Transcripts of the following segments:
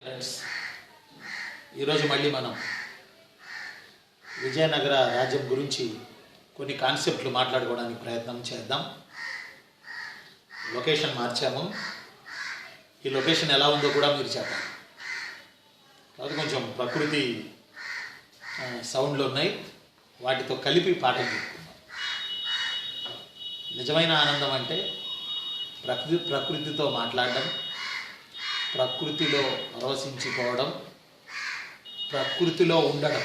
Friends, ఈరోజు మళ్ళీ మనం విజయనగర రాజ్యం గురించి కొన్ని కాన్సెప్ట్లు మాట్లాడుకోవడానికి ప్రయత్నం చేద్దాం. లొకేషన్ మార్చాము. ఈ లొకేషన్ ఎలా ఉందో కూడా మీరు చెప్పండి. కాబట్టి కొంచెం ప్రకృతి సౌండ్లు ఉన్నాయి, వాటితో కలిపి పాఠం చెప్పుకుందాం. నిజమైన ఆనందం అంటే ప్రకృతితో మాట్లాడడం, ప్రకృతిలో పరవశించిపోవడం, ప్రకృతిలో ఉండడం.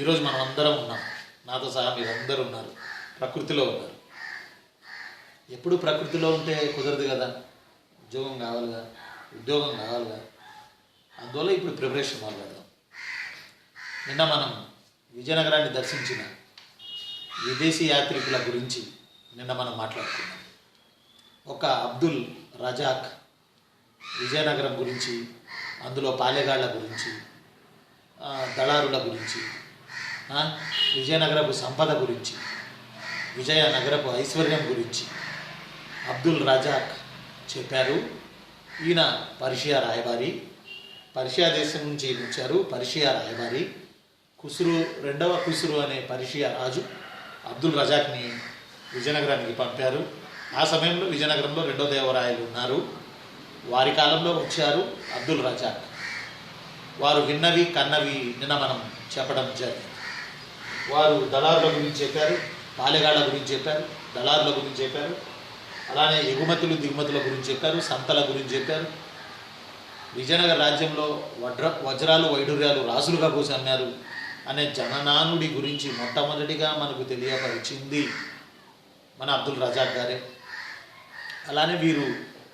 ఈరోజు మనం అందరం ఉన్నాం, నాతో సహా మీరు అందరూ ఉన్నారు, ప్రకృతిలో ఉన్నారు. ఎప్పుడు ప్రకృతిలో ఉంటే కుదరదు కదా, ఉద్యోగం కావాలిగా, ఉద్యోగం కావాలిగా. అందువల్ల ఇప్పుడు ప్రిపరేషన్ మొదలు పెడదాం. నిన్న మనం విజయనగరాన్ని దర్శించిన విదేశీ యాత్రికుల గురించి నిన్న మనం మాట్లాడుకున్నాం. ఒక అబ్దుల్ రజాక్ విజయనగరం గురించి, అందులో పాలెగాళ్ల గురించి, దళారుల గురించి, విజయనగరపు సంపద గురించి, విజయనగరపు ఐశ్వర్యం గురించి అబ్దుల్ రజాక్ చెప్పారు. ఈయన పర్షియా రాయబారి, పర్షియా దేశం నుంచి వచ్చారు. పర్షియా రాయబారి రెండవ కుసురు అనే పర్షియా రాజు అబ్దుల్ రజాక్ని విజయనగరానికి పంపారు. ఆ సమయంలో విజయనగరంలో రెండో దేవరాయలు ఉన్నారు. వారి కాలంలో వచ్చారు అబ్దుల్ రజాక్. వారు విన్నవి కన్నవి నిన్న మనం చెప్పడం జరిగింది. వారు దళారుల గురించి చెప్పారు, పాలెగాళ్ల గురించి చెప్పారు, దళారుల గురించి చెప్పారు, అలానే ఎగుమతులు దిగుమతుల గురించి చెప్పారు, సంతల గురించి చెప్పారు. విజయనగర రాజ్యంలో వజ్రాలు వైడూర్యాలు రాసులుగా పోసి అన్నారు అనే జననానుడి గురించి మొట్టమొదటిగా మనకు తెలియపరిచింది మన అబ్దుల్ రజాక్ గారే. అలానే వీరు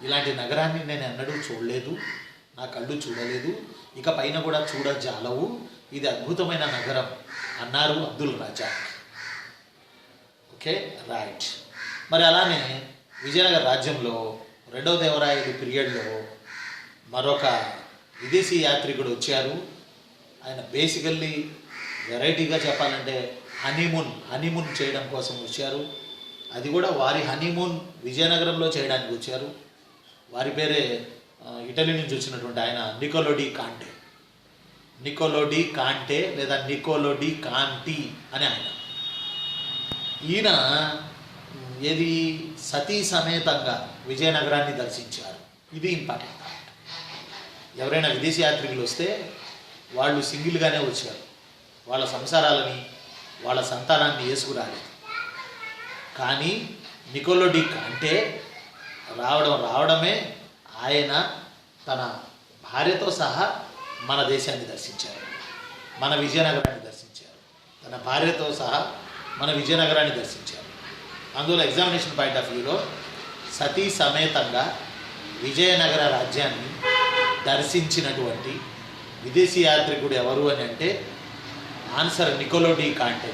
ఇలాంటి నగరాన్ని నేను ఎన్నడూ చూడలేదు, నా కళ్ళు చూడలేదు, ఇక పైన కూడా చూడజాలవు, ఇది అద్భుతమైన నగరం అన్నారు అబ్దుల్ రజాక్. Okay, right. మరి అలానే విజయనగర రాజ్యంలో రెండవ దేవరాయలు పీరియడ్లో మరొక విదేశీ యాత్రికుడు వచ్చారు. ఆయన బేసికల్లీ వెరైటీగా చెప్పాలంటే హనీమూన్ చేయడం కోసం వచ్చారు. అది కూడా వారి హనీమూన్ విజయనగరంలో చేయడానికి వచ్చారు. వారి పేరే ఇటలీ నుంచి వచ్చినటువంటి ఆయన నికోలో డి కాంటే లేదా నికోలో డి కాంటి అని ఆయన. ఈయన ఏది సతీ సమేతంగా విజయనగరాన్ని దర్శించారు. ఇది ఇంపార్టెంట్. ఎవరైనా విదేశీ యాత్రికులు వస్తే వాళ్ళు సింగిల్గానే వచ్చారు, వాళ్ళ సంసారాలని వాళ్ళ సంతానాన్ని వేసుకురాలేదు. కానీ నికోలో డి కాంటే రావడమే ఆయన తన భార్యతో సహా మన దేశాన్ని దర్శించారు, మన విజయనగరాన్ని దర్శించారు. తన భార్యతో సహా మన విజయనగరాన్ని దర్శించారు. అందులో ఎగ్జామినేషన్ పాయింట్ ఆఫ్ వ్యూలో సతీ సమేతంగా విజయనగర రాజ్యాన్ని దర్శించినటువంటి విదేశీ యాత్రికుడు ఎవరు అని అంటే ఆన్సర్ నికోలో డి కాంటే.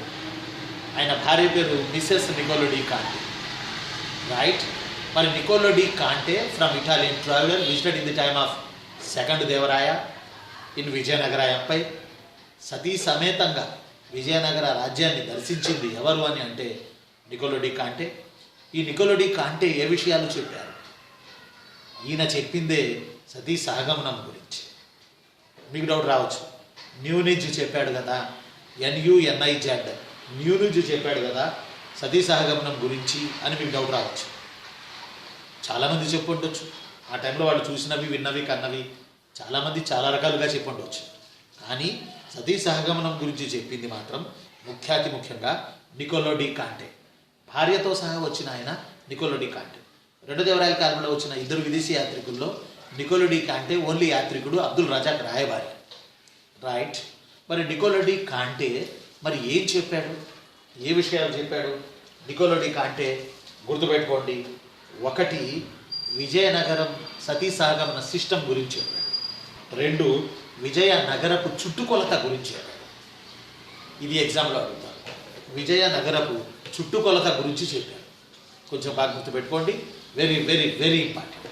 ఆయన భార్య పేరు Mrs Niccolo de Conti, right. మరి Niccolo de Conti from Italian traveller visited in the time of second Devaraya in Vijayanagara empire. సతీ సమేతంగా విజయనగర రాజ్యాన్ని దర్శించింది ఎవరు అని అంటే నికోలో డి కాంటే. ఈ నికోలో డి కాంటే ఏ విషయాలు చెప్పారు? ఈయన చెప్పిందే సతీ సహగమనం గురించి. మీకు డౌట్ రావచ్చు, న్యూనిజ్ చెప్పాడు కదా, NUNIZ న్యూనిజ్ చెప్పాడు కదా సతీ సహగమనం గురించి అని మీకు డౌట్ రావచ్చు. చాలామంది చెప్పుండొచ్చు, ఆ టైంలో వాళ్ళు చూసినవి విన్నవి కన్నవి చాలామంది చాలా రకాలుగా చెప్పుండొచ్చు. కానీ సతీ సహగమనం గురించి చెప్పింది మాత్రం ముఖ్యంగా నికోలో డి కాంటే. భార్యతో సహా వచ్చిన ఆయన నికోలో డి కాంటే. రెండో దేవరాయల కాలంలో వచ్చిన ఇద్దరు విదేశీ యాత్రికుల్లో నికోలో డి కాంటే ఓన్లీ యాత్రికుడు, అబ్దుల్ రజాక్ రాయబారి, రైట్. మరి నికోలో డి కాంటే మరి ఏం చెప్పాడు, ఏ విషయాలు చెప్పాడు? నికోలో డి కాంటే గుర్తుపెట్టుకోండి, ఒకటి విజయనగరం సతీ సహగమన సిస్టమ్ గురించి చెప్పాడు, రెండు విజయనగరపు చుట్టుకొలత గురించి చెప్పాడు. ఇది ఎగ్జామ్లో అడుగుతారు. విజయనగరపు చుట్టుకొలత గురించి చెప్పాడు. కొంచెం బాగా గుర్తుపెట్టుకోండి, వెరీ వెరీ వెరీ ఇంపార్టెంట్.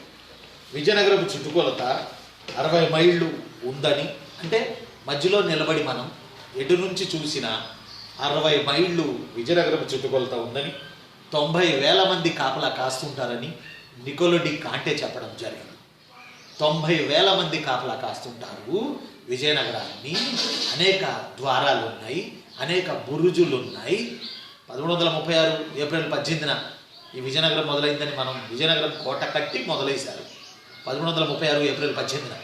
విజయనగరపు చుట్టుకొలత 60 మైళ్ళు ఉందని, అంటే మధ్యలో నిలబడి మనం ఎటు నుంచి చూసినా 60 మైళ్ళు విజయనగరపు చుట్టుకొలత ఉందని, 90,000 మంది కాపలా కాస్తుంటారని నికోలో డి కాంటే చెప్పడం జరిగింది. 90,000 మంది కాపలా కాస్తుంటారు విజయనగరాన్ని. అనేక ద్వారాలు ఉన్నాయి, అనేక బురుజులు ఉన్నాయి. 1136 ఏప్రిల్ 18న ఈ విజయనగరం మొదలైందని మనం విజయనగరం కోట కట్టి మొదలైశారు 1136 ఏప్రిల్ 18న.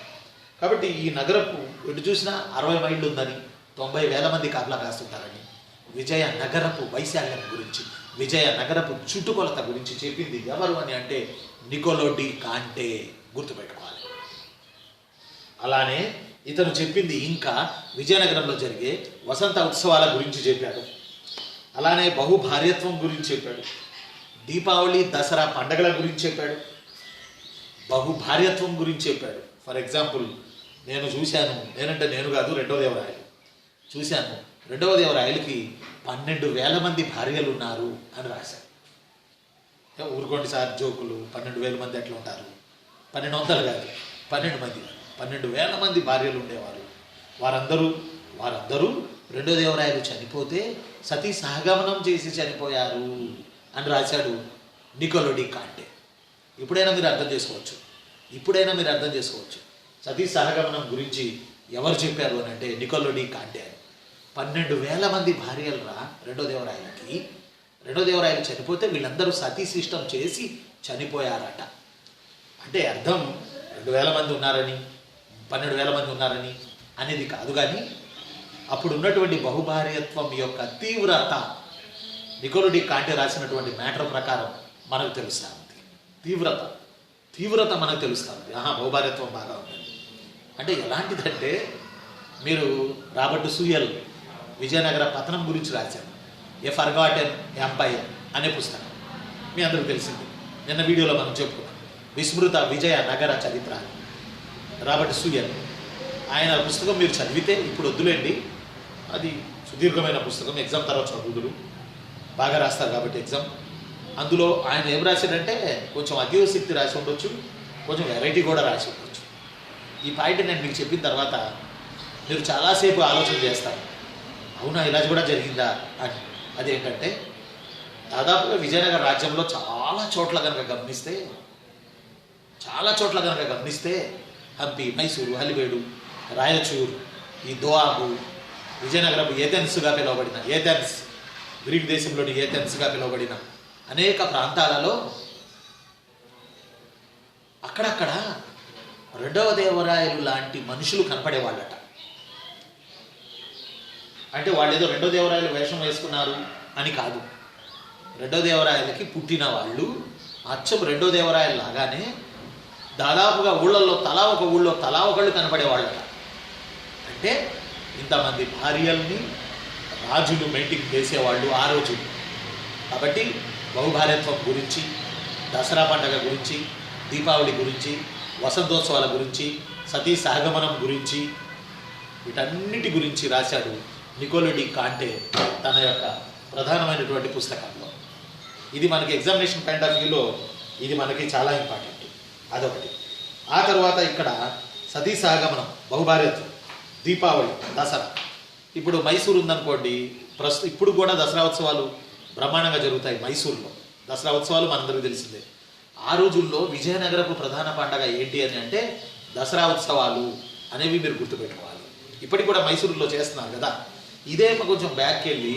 కాబట్టి ఈ నగరపు ఎటు చూసినా 60 మైళ్ళు ఉందని, 90,000 మంది కాపలా కాస్తుంటారని, విజయ నగరపు వైశాల్యం గురించి, విజయ నగరపు చుట్టుకొలత గురించి చెప్పింది ఎవరు అని అంటే నికోలో డి కాంటే. గుర్తుపెట్టుకోవాలి. అలానే ఇతను చెప్పింది ఇంకా విజయనగరంలో జరిగే వసంత ఉత్సవాల గురించి చెప్పాడు. అలానే బహుభార్యత్వం గురించి చెప్పాడు. దీపావళి దసరా పండగల గురించి చెప్పాడు. బహుభార్యత్వం గురించి చెప్పాడు. ఫర్ ఎగ్జాంపుల్ నేను చూశాను, నేను కాదు, రెండవ దేవరాయలు చూశాను. రెండవ దేవరాయలకి 12,000 మంది భార్యలు ఉన్నారు అని రాశారు. ఊరుకోండి సార్ జోకులు, 12,000 మంది ఎట్లా ఉంటారు? 1200 కాదు, 12 మంది, 12,000 మంది భార్యలు ఉండేవారు. వారందరూ రెండో దేవరాయలు చనిపోతే సతీ సహగమనం చేసి చనిపోయారు అని రాశాడు నికోలో డి కాంటే. ఇప్పుడైనా మీరు అర్థం చేసుకోవచ్చు సతీ సహగమనం గురించి ఎవరు చెప్పారు అని అంటే నికోలో డి కాంటే. 12,000 మంది భార్యలు రా రెండో దేవరాయలు చనిపోతే వీళ్ళందరూ సతీ శిష్టం చేసి చనిపోయారట. అంటే అర్థం 2,000 మంది ఉన్నారని, 12,000 మంది ఉన్నారని అనేది కాదు. కానీ అప్పుడు ఉన్నటువంటి బహుభార్యత్వం యొక్క తీవ్రత నికోలో డి కాంటే రాసినటువంటి మ్యాటర్ ప్రకారం మనకు తెలుస్తూ ఉంది. తీవ్రత మనకు తెలుస్తూ ఉంది. బహుభార్యత్వం బాగా ఉంటుంది అంటే ఎలాంటిదంటే, మీరు రాబర్ట్ సూయల్ విజయనగర పతనం గురించి రాశారు. ఏ ఫర్గాటెన్ ఎంపైర్ అనే పుస్తకం మీ అందరికీ తెలిసింది. నిన్న వీడియోలో మనం చెప్పుకున్నాం. విస్మృత విజయ నగర చరిత్ర రాబర్ట్ సూయల్. ఆయన పుస్తకం మీరు చదివితే, ఇప్పుడు వద్దులేండి, అది సుదీర్ఘమైన పుస్తకం, ఎగ్జామ్ తర్వాత చదువుదురు, బాగా రాస్తారు కాబట్టి ఎగ్జామ్. అందులో ఆయన ఏం రాశాడంటే కొంచెం అతిశక్తి రాసి ఉండొచ్చు, కొంచెం వెరైటీ కూడా రాసి ఉండొచ్చు. ఈ పాయింట్ నేను మీకు చెప్పిన తర్వాత మీరు చాలాసేపు ఆలోచన చేస్తారు, అవునా ఇలా కూడా జరిగిందా అని. అదేంటంటే దాదాపుగా విజయనగర రాజ్యంలో చాలా చోట్ల కనుక గమనిస్తే హంపి, మైసూరు, హలివేడు, రాయచూరు, ఈ దోఆబు, విజయనగరం ఏథెన్స్గా పిలువబడిన గ్రీక్ దేశంలోని ఏథెన్స్గా పిలువబడిన అనేక ప్రాంతాలలో అక్కడక్కడ రెండవ దేవరాయలు లాంటి మనుషులు కనపడేవాళ్ళట. అంటే వాళ్ళు ఏదో రెండో దేవరాయలు వేషం వేసుకున్నారు అని కాదు. రెండో దేవరాయలకి పుట్టిన వాళ్ళు అచ్చం రెండో దేవరాయలు లాగానే దాదాపుగా ఊళ్ళల్లో తలా ఒకళ్ళు కనపడేవాళ్ళట. అంటే ఇంతమంది భార్యల్ని రాజులు మెయింటైన్ చేసేవాళ్ళు ఆ రోజు. కాబట్టి బహుభార్యత్వం గురించి, దసరా పండగ గురించి, దీపావళి గురించి, వసంతోత్సవాల గురించి, సతీ సహగమనం గురించి, వీటన్నిటి గురించి రాశాడు నికోలో డి కాంటే తన యొక్క ప్రధానమైనటువంటి పుస్తకంలో. ఇది మనకి ఎగ్జామినేషన్ పాయింట్ ఆఫ్ వ్యూలో ఇది మనకి చాలా ఇంపార్టెంట్. అదొకటి. ఆ తర్వాత ఇక్కడ సతీ సహగమనం, బహుభార్యత్వం, దీపావళి, దసరా. ఇప్పుడు మైసూరు ఉందనుకోండి, ఇప్పుడు కూడా దసరా ఉత్సవాలు బ్రహ్మాండంగా జరుగుతాయి మైసూరులో. దసరా ఉత్సవాలు మనందరికీ తెలిసిందే. ఆ రోజుల్లో విజయనగరపు ప్రధాన పండగ ఏంటి అని అంటే దసరా ఉత్సవాలు అనేవి మీరు గుర్తుపెట్టుకోవాలి. ఇప్పటికి కూడా మైసూరులో చేస్తున్నారు కదా. ఇదే కొంచెం బ్యాక్కి వెళ్ళి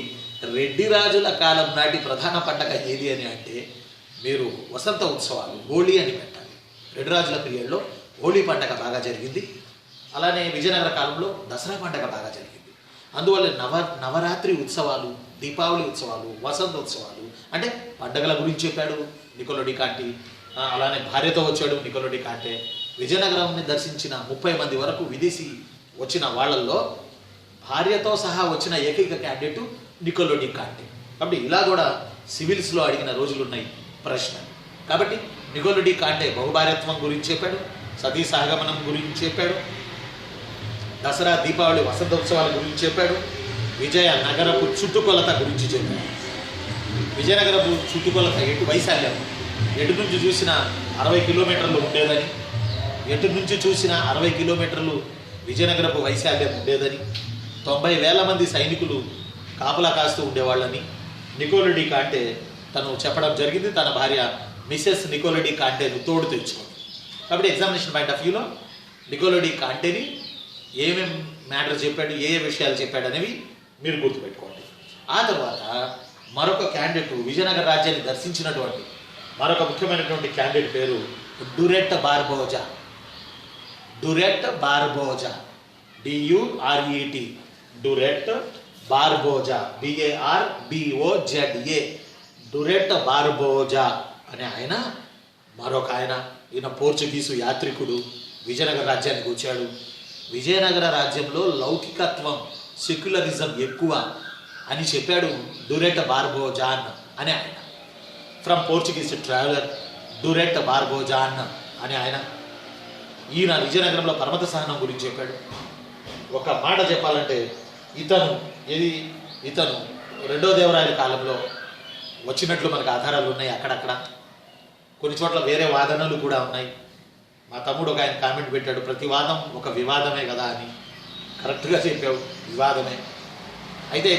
రెడ్డి రాజుల కాలం నాటి ప్రధాన పండగ ఏది అని అంటే మీరు వసంత ఉత్సవాలు, హోళీ అని పెట్టాలి. రెడ్డి రాజుల పీరియడ్లో హోళీ పండగ బాగా జరిగింది. అలానే విజయనగర కాలంలో దసరా పండగ బాగా జరిగింది. అందువల్ల నవరాత్రి ఉత్సవాలు, దీపావళి ఉత్సవాలు, వసంత ఉత్సవాలు అంటే పండగల గురించి చెప్పాడు నికోలో డి కాంటే. అలానే భార్యతో వచ్చాడు నికోలో డి కాంటే. విజయనగరాన్ని దర్శించిన 30 మంది వరకు విదేశీ వచ్చిన వాళ్ళల్లో భార్యతో సహా వచ్చిన ఏకైక క్యాండిడేటు నికోలో డి కాంటే. కాబట్టి ఇలా కూడా సివిల్స్లో అడిగిన రోజులు ఉన్నాయి ప్రశ్న. కాబట్టి నికోలో డి కాంటే బహుభార్యత్వం గురించి చెప్పాడు, సతీ సహగమనం గురించి చెప్పాడు, దసరా, దీపావళి, వసంతోత్సవాల గురించి చెప్పాడు, విజయ నగరపు చుట్టుకొలత గురించి చెప్పాడు. విజయనగరపు చుట్టుకొలత వైశాల్యం ఎటు నుంచి చూసిన 60 కిలోమీటర్లు ఉండేదని, ఎటు నుంచి చూసిన 60 కిలోమీటర్లు విజయనగరపు వైశాల్యం ఉండేదని, 90,000 మంది సైనికులు కాపలా కాస్తూ ఉండేవాళ్ళని నికోలో డి కాంటే తను చెప్పడం జరిగింది. తన భార్య మిసెస్ నికోలో డి కాంటేను తోడు తెచ్చుకోండి. కాబట్టి ఎగ్జామినేషన్ పాయింట్ ఆఫ్ వ్యూలో నికోలో డి కాంటేని ఏమేం మ్యాటర్ చెప్పాడు, ఏ ఏ విషయాలు చెప్పాడు అనేవి మీరు గుర్తుపెట్టుకోండి. ఆ తర్వాత మరొక క్యాండిడేట్ విజయనగర రాజ్యాన్ని దర్శించినటువంటి మరొక ముఖ్యమైనటువంటి క్యాండిడేట్ పేరు డురెట్ బార్బోజా. డురెట్ బార్బోజా, డియుఆర్ఈటి, డురెట్ బార్బోజా, BARBOZA, డురెట్ బార్బోజా అనే ఆయన మరొక ఆయన. ఈయన పోర్చుగీసు యాత్రికుడు, విజయనగర రాజ్యానికి వచ్చాడు. విజయనగర రాజ్యంలో లౌకికత్వం, సెక్యులరిజం ఎక్కువ అని చెప్పాడు డురెట్ బార్బోజాన్ అనే ఆయన. ఫ్రమ్ పోర్చుగీస్ ట్రావెలర్ డురెట్ బార్బోజాన్ అనే ఆయన. ఈయన విజయనగరంలో పరమత సహనం గురించి చెప్పాడు. ఒక మాట చెప్పాలంటే ఇతను రెండో దేవరాయల కాలంలో వచ్చినట్లు మనకు ఆధారాలు ఉన్నాయి. అక్కడక్కడ కొన్ని చోట్ల వేరే వాదనలు కూడా ఉన్నాయి. మా తమ్ముడు ఒక ఆయన కామెంట్ పెట్టాడు, ప్రతి వాదం ఒక వివాదమే కదా అని. కరెక్ట్గా చెప్పావు, వివాదమే. అయితే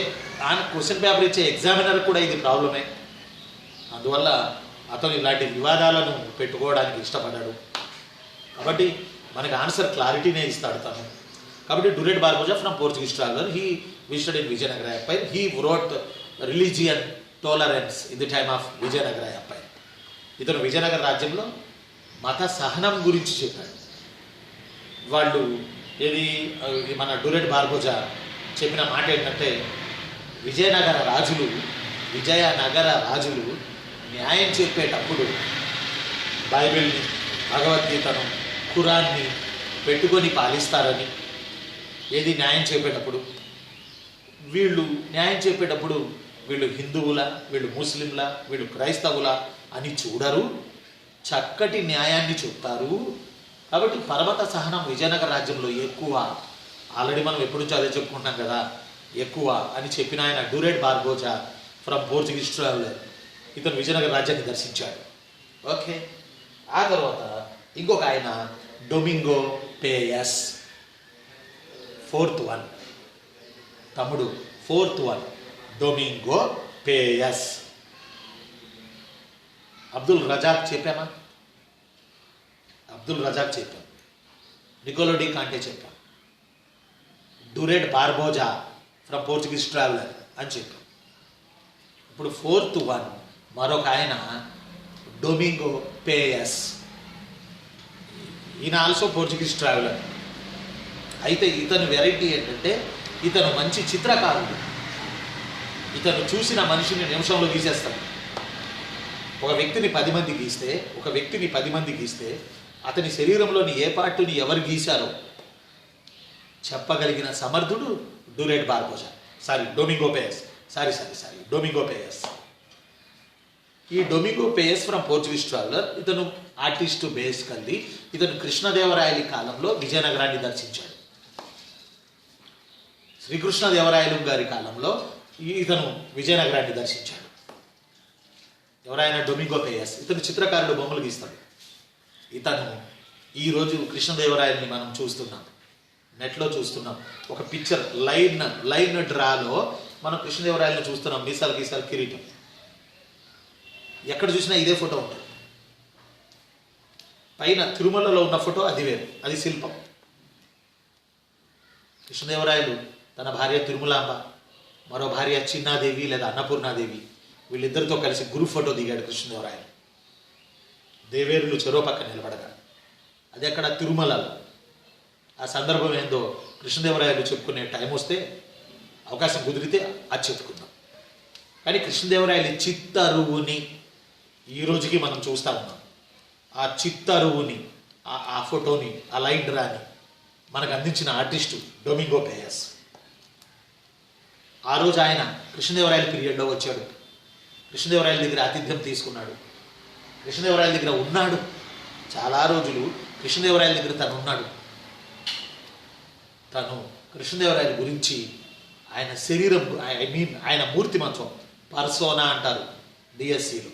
ఆయన క్వశ్చన్ పేపర్ ఇచ్చే ఎగ్జామినర్ కూడా ఇది ప్రాబ్లమే. అందువల్ల అతను ఇలాంటి వివాదాలను పెట్టుకోవడానికి ఇష్టపడ్డాడు. కాబట్టి మనకి ఆన్సర్ క్లారిటీనే ఇస్తాడు తను. కాబట్టి Duarte Barbosa from Portuguese traveller, he visited in Vijayanagara empire. He wrote religion tolerance in the time of Vijayanagara empire. ఇతను విజయనగర రాజ్యంలో మత సహనం గురించి చెప్పాడు. వాళ్ళు మన డురెట్ బార్బోజా చెప్పిన మాట ఏంటంటే, విజయనగర రాజులు న్యాయం చెప్పేటప్పుడు బైబిల్ని, భగవద్గీతను, ఖురాన్ని పెట్టుకొని పాలిస్తారని. న్యాయం చెప్పేటప్పుడు వీళ్ళు హిందువుల, వీళ్ళు ముస్లింల, వీళ్ళు క్రైస్తవుల అని చూడరు, చక్కటి న్యాయాన్ని చెప్తారు. కాబట్టి పర్వత సహనం విజయనగర రాజ్యంలో ఎక్కువ. ఆల్రెడీ మనం ఎప్పటి నుంచో అదే చెప్పుకుంటాం కదా, ఎక్కువ అని చెప్పిన ఆయన Duarte Barbosa from Portuguese traveller. ఇతను విజయనగర రాజ్యాన్ని దర్శించాడు. ఓకే. ఆ తర్వాత ఇంకొక ఆయన డొమింగో పేయస్, ఫోర్త్ వన్. తమ్ముడు fourth one Domingo Paes. Abdul Razzaq చెప్పామా? అబ్దుల్ రజాక్ చెప్పాం. నికోలో డి కాంటే చెప్పాం. Duarte Barbosa from Portuguese traveller అని చెప్పాం. ఇప్పుడు ఫోర్త్ వన్ మరొక ఆయన డొమింగో పేయస్. ఈయన ఆల్సో పోర్చుగీస్ ట్రావెలర్. అయితే ఇతను వెరైటీ ఏంటంటే, ఇతను మంచి చిత్రకారుడు. ఇతను చూసిన మనిషిని నిమిషంలో గీసేస్తాడు. ఒక వ్యక్తిని 10 మంది గీస్తే అతని శరీరంలోని ఏ పార్టుని ఎవరు గీశారో చెప్పగలిగిన సమర్థుడు డురెట్ బార్బోజా. డొమింగో పేయస్. ఈ Domingo Paes from Portuguese traveller. ఇతను ఆర్టిస్ట్ బేసికల్లీ. ఇతను కృష్ణదేవరాయల కాలంలో విజయనగరాన్ని దర్శించాడు. శ్రీకృష్ణదేవరాయలు గారి కాలంలో ఇతను విజయనగరాన్ని దర్శించాడు. ఎవరైనా డొమింగో పేయస్. ఇతను చిత్రకారుడు, బొమ్మలు గీస్తాడు. ఇతను ఈరోజు కృష్ణదేవరాయల్ని మనం చూస్తున్నాం, నెట్లో చూస్తున్నాం. ఒక పిక్చర్ లైన్ డ్రాలో మనం కృష్ణదేవరాయల్ని చూస్తున్నాం. మీసాలు కిరీటం. ఎక్కడ చూసినా ఇదే ఫోటో ఉంటుంది. పైన తిరుమలలో ఉన్న ఫోటో అది వేరు, అది శిల్పం. కృష్ణదేవరాయలు తన భార్య తిరుమలాంబ, మరో భార్య చిన్నాదేవి లేదా అన్నపూర్ణాదేవి, వీళ్ళిద్దరితో కలిసి గ్రూప్ ఫోటో దిగాడు కృష్ణదేవరాయలు. దేవేరులు చెరో పక్క నిలబడగా. అది అక్కడ తిరుమలలో. ఆ సందర్భం ఏందో కృష్ణదేవరాయలు చెప్పుకునే టైం వస్తే, అవకాశం కుదిరితే అది చెప్పుకుందాం. కానీ కృష్ణదేవరాయలు చిత్తరువుని ఈ రోజుకి మనం చూస్తూ ఉన్నాం. ఆ చిత్తరువుని, ఆ ఫోటోని, ఆ లైన్ డ్రాని మనకు అందించిన ఆర్టిస్టు డొమింగో పేయస్. ఆ రోజు ఆయన కృష్ణదేవరాయల పీరియడ్లో వచ్చాడు. కృష్ణదేవరాయల దగ్గర ఆతిథ్యం తీసుకున్నాడు. కృష్ణదేవరాయల దగ్గర ఉన్నాడు. చాలా రోజులు కృష్ణదేవరాయల దగ్గర తను ఉన్నాడు. తను కృష్ణదేవరాయల గురించి, ఆయన శరీరం, ఆయన మూర్తిమత్వం, పర్సోనా అంటారు డిఎస్సిలో,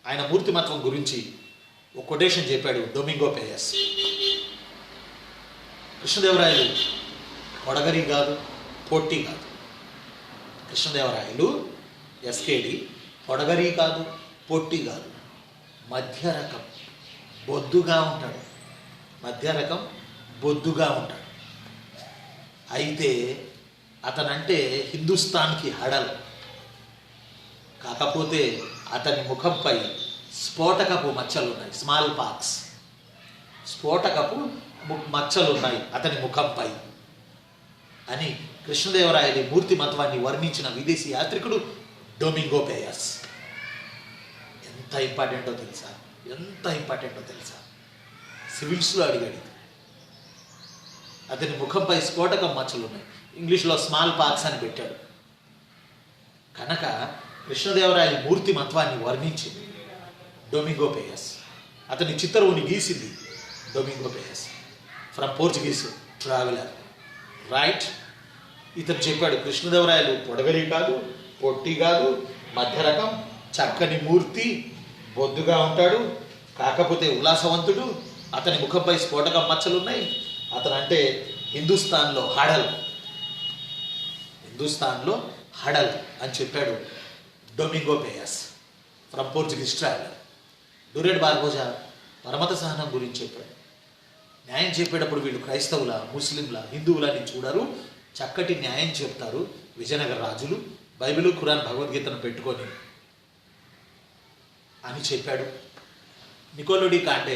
ఆయన మూర్తిమత్వం గురించి ఒక కొటేషన్ చెప్పాడు డొమింగో పేయస్. కృష్ణదేవరాయలు కొడగరి కాదు, పొట్టి కాదు. కృష్ణదేవరాయలు ఎస్కేడి కొడగరి కాదు, పొట్టి కాదు, మధ్య రకం, బొద్దుగా ఉంటాడు, మధ్య రకం బొద్దుగా ఉంటాడు. అయితే అతనంటే హిందుస్థాన్కి హడల్. కాకపోతే అతని ముఖంపై స్ఫోటకపు మచ్చలున్నాయి, స్మాల్ పాక్స్, స్ఫోటకపు మచ్చలున్నాయి అతని ముఖంపై అని కృష్ణదేవరాయలి మూర్తిమత్వాన్ని వర్ణించిన విదేశీ యాత్రికుడు డొమింగో పేయస్. ఎంత ఇంపార్టెంటో తెలుసా, ఎంత ఇంపార్టెంటో తెలుసా? సివిల్స్లో అడిగాడు. అతని ముఖంపై స్ఫోటకం మచ్చలు ఉన్నాయి, ఇంగ్లీష్లో స్మాల్ పాక్స్ అని పెట్టాడు. కనుక కృష్ణదేవరాయలి మూర్తిమత్వాన్ని వర్ణించింది డొమింగో పేయస్. అతని చిత్తరువుని గీసింది Domingo Paes, from Portuguese traveller. Right? ఇతను చెప్పాడు కృష్ణదేవరాయలు పొడగలి కాదు, పొట్టి కాదు, మధ్య రకం, చక్కని మూర్తి, బొద్దుగా ఉంటాడు, కాకపోతే ఉల్లాసవంతుడు, అతని ముఖంపై స్ఫోటకం మచ్చలున్నాయి, అతను అంటే హిందుస్థాన్లో హడల్, హిందుస్థాన్లో హడల్ అని చెప్పాడు Domingo Paes, from Portuguese traveller. Duarte Barbosa పరమత సహనం గురించి చెప్పాడు. న్యాయం చెప్పేటప్పుడు వీళ్ళు క్రైస్తవుల, ముస్లింల, హిందువులని చూడరు, చక్కటి న్యాయం చెప్తారు విజయనగర రాజులు, బైబిల్, ఖురాన్, భగవద్గీతను పెట్టుకొని అని చెప్పాడు. నికోలో డి కాంటే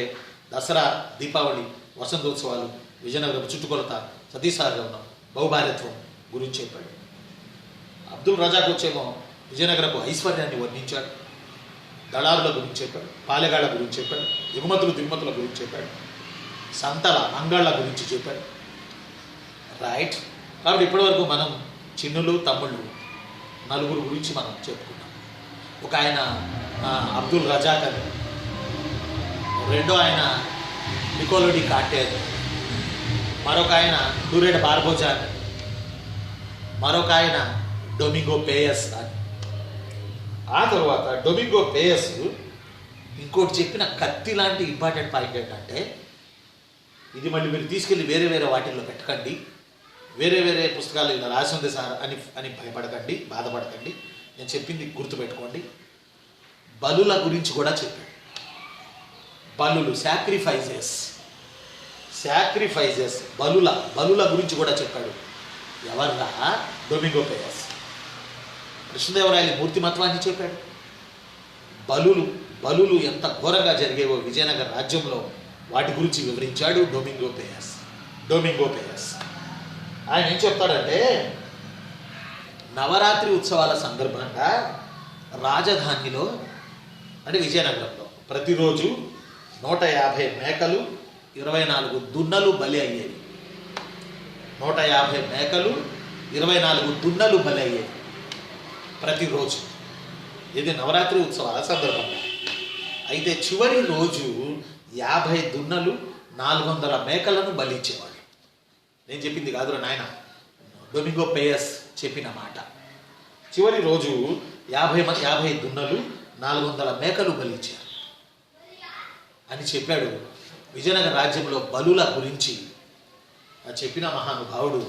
దసరా, దీపావళి, వసంతోత్సవాలు, విజయనగరం చుట్టుకొలత, సతీసాగమనం, బహుభార్యత్వం గురించి చెప్పాడు. అబ్దుల్ రజాక్ వచ్చేమో విజయనగరపు ఐశ్వర్యాన్ని వర్ణించాడు, దళారుల గురించి చెప్పాడు, పాలెగాళ్ల గురించి చెప్పాడు, ఎగుమతులు దిగుమతుల గురించి చెప్పాడు, సంతల అంగాళ్ళ గురించి చెప్పాడు. రైట్? కాబట్టి ఇప్పటివరకు మనం చిన్నులు, తమ్ముళ్ళు నలుగురు గురించి మనం చెప్పుకున్నాం. ఒక ఆయన అబ్దుల్ రజాక్ అని, రెండో ఆయన నికోలో డి కాంటే అని, మరొక ఆయన డ్యూరెట్ బార్బోజా అని, మరొక ఆయన డొమింగో పేయస్ అని. ఆ తర్వాత డొమింగో పేయస్ ఇంకోటి చెప్పిన కత్తి లాంటి ఇంపార్టెంట్ పాయింట్ ఏంటంటే, ఇది మళ్ళీ మీరు తీసుకెళ్ళి వేరే వేరే వాటిల్లో పెట్టకండి, వేరే వేరే పుస్తకాలు ఇలా రాసి ఉంది సార్ అని అని భయపడకండి, బాధపడకండి, నేను చెప్పింది గుర్తుపెట్టుకోండి. బలుల గురించి కూడా చెప్పాడు. బలులు, సాక్రిఫైజెస్, బలుల గురించి కూడా చెప్పాడు. ఎవర్రా? డొమింగో పేయస్. కృష్ణదేవరాయలి మూర్తిమత్వాన్ని చెప్పాడు. బలులు ఎంత ఘోరంగా జరిగేవో విజయనగర రాజ్యంలో వాటి గురించి వివరించాడు డొమింగో పేయస్. ఆయన ఏం చెప్తాడంటే, నవరాత్రి ఉత్సవాల సందర్భంగా రాజధానిలో అంటే విజయనగరంలో ప్రతిరోజు 150 మేకలు, 24 దున్నలు బలి అయ్యేవి. 150 మేకలు, 24 దున్నలు బలి అయ్యేవి ప్రతిరోజు. ఇది నవరాత్రి ఉత్సవాల సందర్భంగా. అయితే చివరి రోజు 50 దున్నలు, 400 మేకలను బలిచ్చేవాడు. నేను చెప్పింది కాదురా నాయన, డొమింగో పేయస్ చెప్పిన మాట. చివరి రోజు 50 దున్నలు, 400 మేకలు బలిచ్చారు అని చెప్పాడు. విజయనగర రాజ్యంలో బలుల గురించి చెప్పిన మహానుభావుడు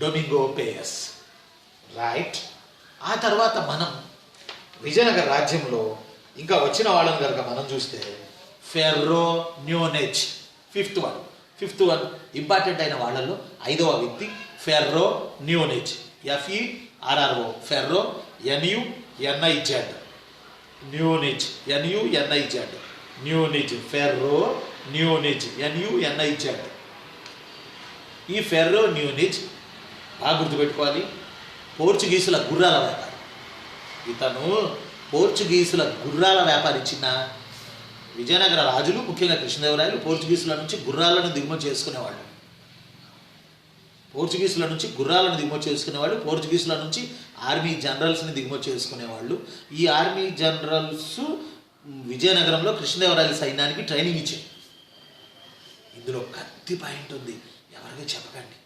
డొమింగో పేయస్. రైట్? ఆ తర్వాత మనం విజయనగర రాజ్యంలో ఇంకా వచ్చిన వాళ్ళని కనుక మనం చూస్తే, Ferro Nuniz, fifth one important అయిన వాళ్ళల్లో 5వ వ్యక్తి Ferro Nuniz, FERRO, Ferro, NUNIZ, Nuniz, Ferro Nuniz, NUNIZ. ఈ ఫెర్రో న్యూనెజ్ బాగా గుర్తుపెట్టుకోవాలి, పోర్చుగీసుల గుర్రాల వ్యాపారి. ఇతను పోర్చుగీసుల గుర్రాల వ్యాపారి. చిన్న విజయనగర రాజులు, ముఖ్యంగా కృష్ణదేవరాయలు పోర్చుగీసుల నుంచి గుర్రాలను దిగుమతి చేసుకునేవాళ్ళు. పోర్చుగీసుల నుంచి ఆర్మీ జనరల్స్ని దిగుమతి చేసుకునేవాళ్ళు. ఈ ఆర్మీ జనరల్స్ విజయనగరంలో కృష్ణదేవరాయల సైన్యానికి ట్రైనింగ్ ఇచ్చారు. ఇందులో కత్తి పాయింట్ ఉంది, ఎవరికి చెప్పకండి.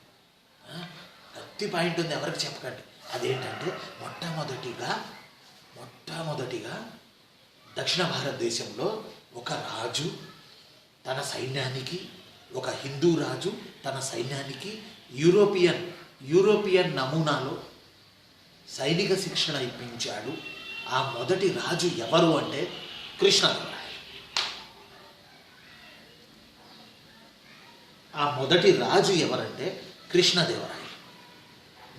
అదేంటంటే మొట్టమొదటిగా దక్షిణ భారతదేశంలో ఒక రాజు తన సైన్యానికి, ఒక హిందూ రాజు తన సైన్యానికి యూరోపియన్ నమూనాలో సైనిక శిక్షణ ఇప్పించాడు. ఆ మొదటి రాజు ఎవరు అంటే కృష్ణదేవరాయలు. ఆ మొదటి రాజు ఎవరంటే కృష్ణదేవరాయలు.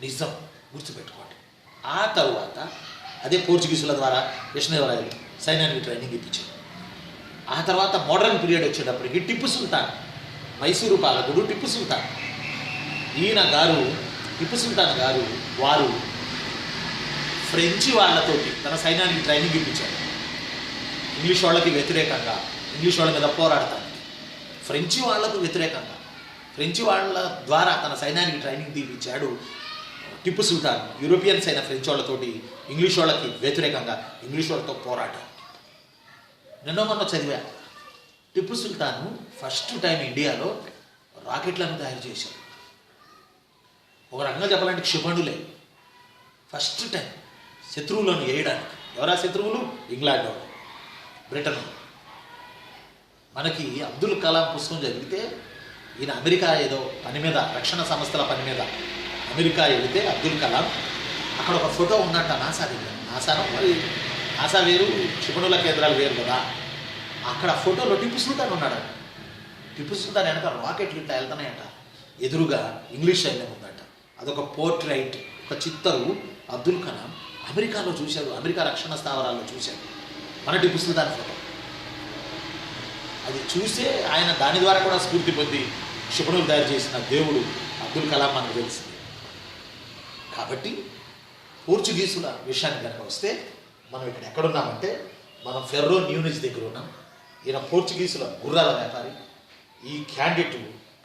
నిజం, గుర్తుపెట్టుకోండి. ఆ తరువాత అదే పోర్చుగీసుల ద్వారా కృష్ణదేవరాయలు సైన్యానికి ట్రైనింగ్ ఇప్పించారు. ఆ తర్వాత మోడర్న్ పీరియడ్ వచ్చేటప్పటికి టిప్పు సుల్తాన్, మైసూరు పాలకుడు టిప్పు సుల్తాన్, టిప్పు సుల్తాన్ గారు వారు ఫ్రెంచి వాళ్ళతోటి తన సైన్యానికి ట్రైనింగ్ ఇప్పించారు. ఇంగ్లీష్ వాళ్ళకి వ్యతిరేకంగా, ఇంగ్లీష్ వాళ్ళ మీద పోరాడటానికి ఫ్రెంచి వాళ్లకు వ్యతిరేకంగా, ఫ్రెంచి వాళ్ళ ద్వారా తన సైన్యానికి ట్రైనింగ్ తీపించాడు టిప్పు సుల్తాన్. యూరోపియన్స్ అయిన ఫ్రెంచ్ వాళ్ళతోటి ఇంగ్లీష్ వాళ్ళకి వ్యతిరేకంగా ఇంగ్లీష్ వాళ్ళతో పోరాటం. మొన్న చదివా, టిప్పు సుల్తాన్ ఫస్ట్ టైం ఇండియాలో రాకెట్లను తయారు చేశాడు. ఒక రకంగా చెప్పాలంటే క్షిపణులే ఫస్ట్ టైం శత్రువులను వేయడానికి. ఎవరా శత్రువులు? ఇంగ్లాండ్ వాళ్ళు, బ్రిటన్. మనకి అబ్దుల్ కలాం పుస్తకం చదివితే ఈయన అమెరికా ఏదో పని మీద, రక్షణ సంస్థల పని మీద అమెరికా వెళితే అబ్దుల్ కలాం అక్కడ ఒక ఫోటో ఉన్నట్ట నాసా దగ్గర. నాసా వేరు, క్షిపణుల కేంద్రాలు వేరు కదా. అక్కడ ఫోటోలో టిప్పు సుల్తాన్ ఉన్నాడు. టిప్పు సుల్తాన్ వెనక రాకెట్లు ఇట్లా వెళ్తున్నాయట, ఎదురుగా ఇంగ్లీష్ సైన్యం ఉందట. అదొక పోర్ట్రైట్, ఒక చిత్తరు అబ్దుల్ కలాం అమెరికాలో చూశాడు, అమెరికా రక్షణ స్థావరాల్లో చూశాడు మన టిప్పు సుల్తాన్ ఫోటో. అది చూసే ఆయన దాని ద్వారా కూడా స్ఫూర్తి పొంది క్షిపణులు తయారు చేసిన దేవుడు అబ్దుల్ కలాం మనకు తెలిసింది. కాబట్టి పోర్చుగీసుల విషయానికి కనుక వస్తే మనం ఇక్కడ ఎక్కడున్నామంటే మనం ఫెర్రో న్యూనిజ్ దగ్గర ఉన్నాం. ఈయన పోర్చుగీసుల గుర్రాల వ్యాపారి. ఈ క్యాండిడేట్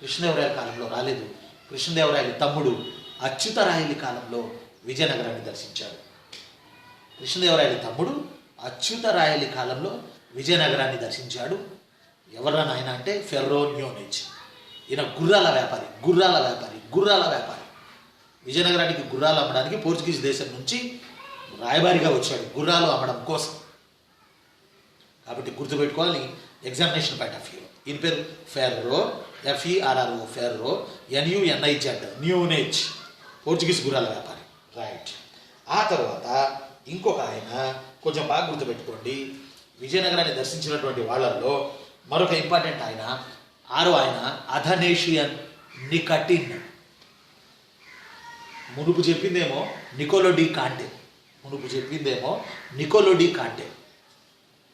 కృష్ణదేవరాయల కాలంలో రాలేదు. కృష్ణదేవరాయల తమ్ముడు అచ్యుతరాయలి కాలంలో విజయనగరాన్ని దర్శించాడు. కృష్ణదేవరాయల తమ్ముడు అచ్యుతరాయలి కాలంలో విజయనగరాన్ని దర్శించాడు. ఎవరన్నా ఆయన అంటే ఫెర్రో న్యూనిజ్. ఈయన గుర్రాల వ్యాపారి. విజయనగరానికి గుర్రాలు అమ్మడానికి పోర్చుగీస్ దేశం నుంచి రాయబారిగా వచ్చాడు గుర్రాలు అమ్మడం కోసం. కాబట్టి గుర్తుపెట్టుకోవాలి ఎగ్జామినేషన్ పాయింట్ ఆఫ్ వ్యూ. ఈయన పేరు Ferro, FERRO, Ferro, NUNIZ, Nuniz, Portuguese గుర్రాల వ్యాపారి. రైట్. ఆ తర్వాత ఇంకొక ఆయన కొంచెం బాగా గుర్తుపెట్టుకోండి, విజయనగరాన్ని దర్శించినటువంటి వాళ్ళల్లో మరొక ఇంపార్టెంట్ ఆయన, ఆయన అథనేషియన్ నికటిన్. మునుపు చెప్పిందేమో నికోలో డి కాంటే,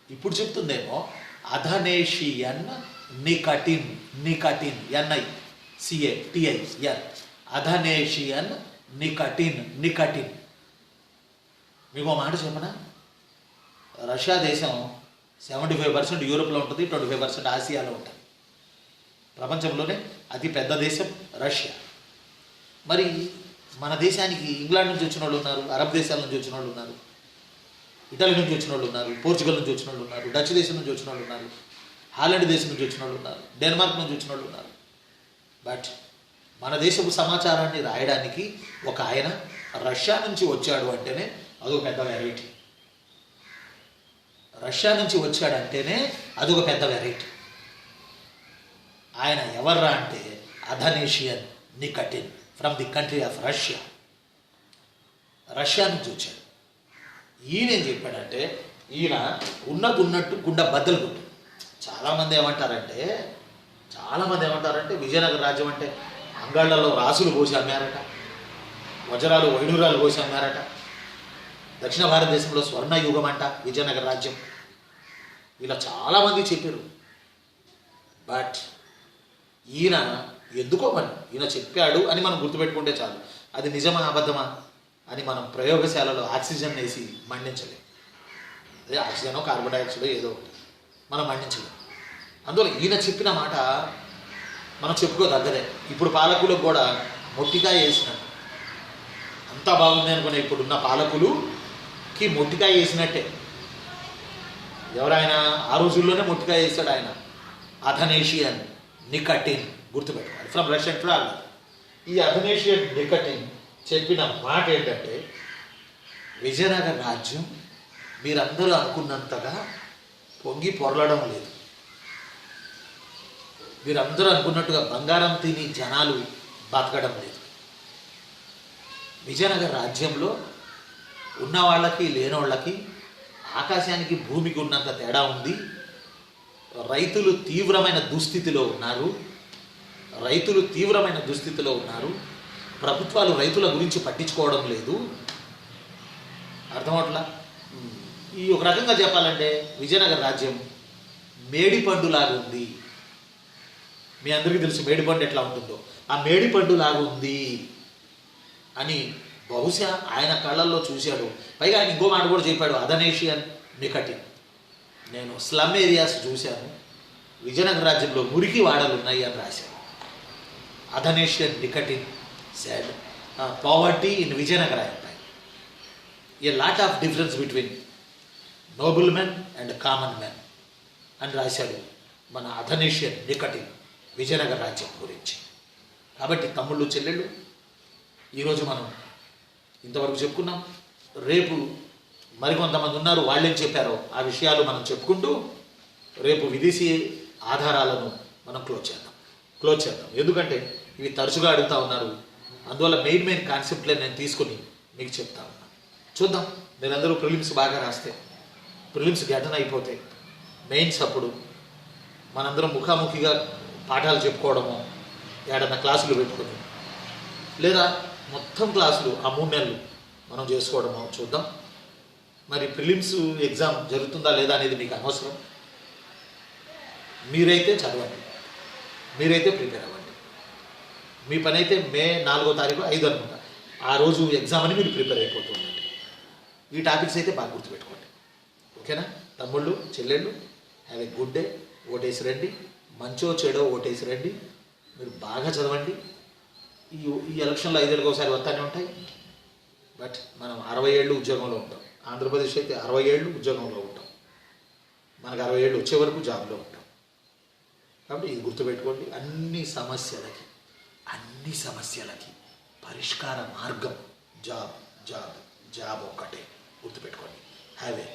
ఇప్పుడు చెప్తుందేమో అథనేషియన్ నికటిన్, NICATIN, అథనేషియన్ నికటిన్. మీకు మాట చెప్పనా, రష్యా దేశం 75% యూరోప్లో ఉంటుంది, 25% ఆసియాలో ఉంటుంది. ప్రపంచంలోనే అతి పెద్ద దేశం రష్యా. మరి మన దేశానికి ఇంగ్లాండ్ నుంచి వచ్చిన వాళ్ళు ఉన్నారు, అరబ్ దేశాల నుంచి వచ్చిన వాళ్ళు ఉన్నారు, ఇటలీ నుంచి వచ్చిన వాళ్ళు ఉన్నారు, పోర్చుగల్ నుంచి వచ్చిన వాళ్ళు ఉన్నారు, డచ్ దేశం నుంచి వచ్చిన వాళ్ళు ఉన్నారు, హాలండ్ దేశం నుంచి వచ్చిన వాళ్ళు ఉన్నారు, డెన్మార్క్ నుంచి వచ్చిన వాళ్ళు ఉన్నారు. బట్ మన దేశపు సమాచారాన్ని రాయడానికి ఒక ఆయన రష్యా నుంచి వచ్చాడు అంటేనే అదొక పెద్ద వెరైటీ. ఆయన ఎవర్రా అంటే Athanasius Nikitin from the country of Russia నుంచి వచ్చాడు. ఈయన ఏం చెప్పాడంటే, ఈయన ఉన్నట్టు గుండె బద్దలు కొట్టు. చాలామంది ఏమంటారంటే విజయనగర రాజ్యం అంటే అంగాళ్లలో రాసులు పోసి అమ్మారట, వజ్రాలు వైడూరాలు పోసి అమ్మారట, దక్షిణ భారతదేశంలో స్వర్ణయుగం అంట విజయనగర రాజ్యం. ఇలా చాలామంది చెప్పారు. బట్ ఈయన ఎందుకో ఈయన చెప్పాడు అని మనం గుర్తుపెట్టుకుంటే చాలు. అది నిజమా అబద్ధమా అని మనం ప్రయోగశాలలో ఆక్సిజన్ వేసి మండించలేం. అదే ఆక్సిజనో కార్బన్ డైఆక్సైడో ఏదో ఒకటి మనం మండించలేం. అందువల్ల ఈయన చెప్పిన మాట మనం చెప్పుకోదగ్గదే. ఇప్పుడు పాలకులకు కూడా మొట్టికాయ వేసినట్టు, అంతా బాగుంది అనుకునే ఇప్పుడున్న పాలకులుకి మొట్టికాయ వేసినట్టే. ఎవరైనా ఆ రోజుల్లోనే మొట్టికాయ వేసాడు ఆయన. అథనేషియన్ నికటిన్, గుర్తుపెట్టుకోవాలి, ఫ్రమ్ రష్యన్ ట్రావెల్. ఈ అథనేషియన్ నికటిన్ చెప్పిన మాట ఏంటంటే, విజయనగర రాజ్యం మీరందరూ అనుకున్నంతగా పొంగి పొరలడం లేదు. మీరందరూ అనుకున్నట్టుగా బంగారం తిని జనాలు బతకడం లేదు. విజయనగర రాజ్యంలో ఉన్న వాళ్ళకి లేనోళ్ళకి ఆకాశానికి భూమికి ఉన్నంత తేడా ఉంది. రైతులు తీవ్రమైన దుస్థితిలో ఉన్నారు. రైతులు తీవ్రమైన దుస్థితిలో ఉన్నారు, ప్రభుత్వాలు రైతుల గురించి పట్టించుకోవడం లేదు. అర్థమవట్లా? ఈ ఒక రకంగా చెప్పాలంటే విజయనగర రాజ్యం మేడిపండులాగా ఉంది. మీ అందరికీ తెలుసు మేడిపండు ఎట్లా ఉంటుందో, ఆ మేడిపండు లాగా ఉంది అని బహుశా ఆయన కళ్ళల్లో చూశాడు. పైగా ఆయన ఇంకో మాట కూడా చెప్పాడు, అధనేషియన్ నికటిన్. నేను స్లమ్ ఏరియాస్ చూశాను, విజయనగర రాజ్యంలో మురికి వాడలు ఉన్నాయి అని రాశాను. Athanasius Nikitin said poverty in Vijayanagara empire, a lot of difference between noble men and common men అని రాశాడు మన అధనేషియన్ నికటిన్ విజయనగర రాజ్యం గురించి. కాబట్టి తమ్ముళ్ళు చెల్లెళ్ళు, ఈరోజు మనం ఇంతవరకు చెప్పుకున్నాం. రేపు మరికొంతమంది ఉన్నారు, వాళ్ళేం చెప్పారో ఆ విషయాలు మనం చెప్పుకుంటూ రేపు విదేశీ ఆధారాలను మనం క్లోజ్ చేద్దాం. ఎందుకంటే ఇవి తరచుగా అడుగుతూ ఉన్నారు, అందువల్ల మెయిన్ కాన్సెప్ట్లే నేను తీసుకుని మీకు చెప్తా ఉన్నాను. చూద్దాం, మీరందరూ ప్రిలిమ్స్ బాగా రాస్తే, ప్రిలిమ్స్ ఘటన అయిపోతే మెయిన్స్ అప్పుడు మనందరం ముఖాముఖిగా పాఠాలు చెప్పుకోవడమో, ఏడన్నా క్లాసులు పెట్టుకుని, లేదా మొత్తం క్లాసులు ఆ 3 నెలలు మనం చేసుకోవడమో చూద్దాం. మరి ప్రిలిమ్స్ ఎగ్జామ్ జరుగుతుందా లేదా అనేది మీకు అనవసరం. మీరైతే చదవండి, మీరైతే ప్రిపేర్ అవ్వండి. మీ పని అయితే మే 4వ తారీఖు 5 అనుకుంటా, ఆ రోజు ఎగ్జామ్ అని మీరు ప్రిపేర్ అయిపోతూ ఉండండి. ఈ టాపిక్స్ అయితే బాగా గుర్తుపెట్టుకోండి. ఓకేనా తమ్ముళ్ళు చెల్లెళ్ళు, హ్యావ్ ఏ గుడ్ డే. ఓటేసి రండి, మంచో చెడో ఓటేసి రండి. మీరు బాగా చదవండి. ఈ ఎలక్షన్లో 5 ఏళ్ళకి ఒకసారి వస్తానే ఉంటాయి. బట్ మనం 60 ఏళ్ళు ఉద్యోగంలో ఉంటాం. ఆంధ్రప్రదేశ్ అయితే 60 ఏళ్ళు ఉద్యోగంలో ఉంటాం. మనకు 60 ఏళ్ళు వచ్చే వరకు జాబ్లో ఉంటాం. కాబట్టి ఇది గుర్తుపెట్టుకోండి. అన్ని సమస్యలకి పరిష్కార మార్గం జాబ్ ఒక్కటే. గుర్తుపెట్టుకోండి. Have a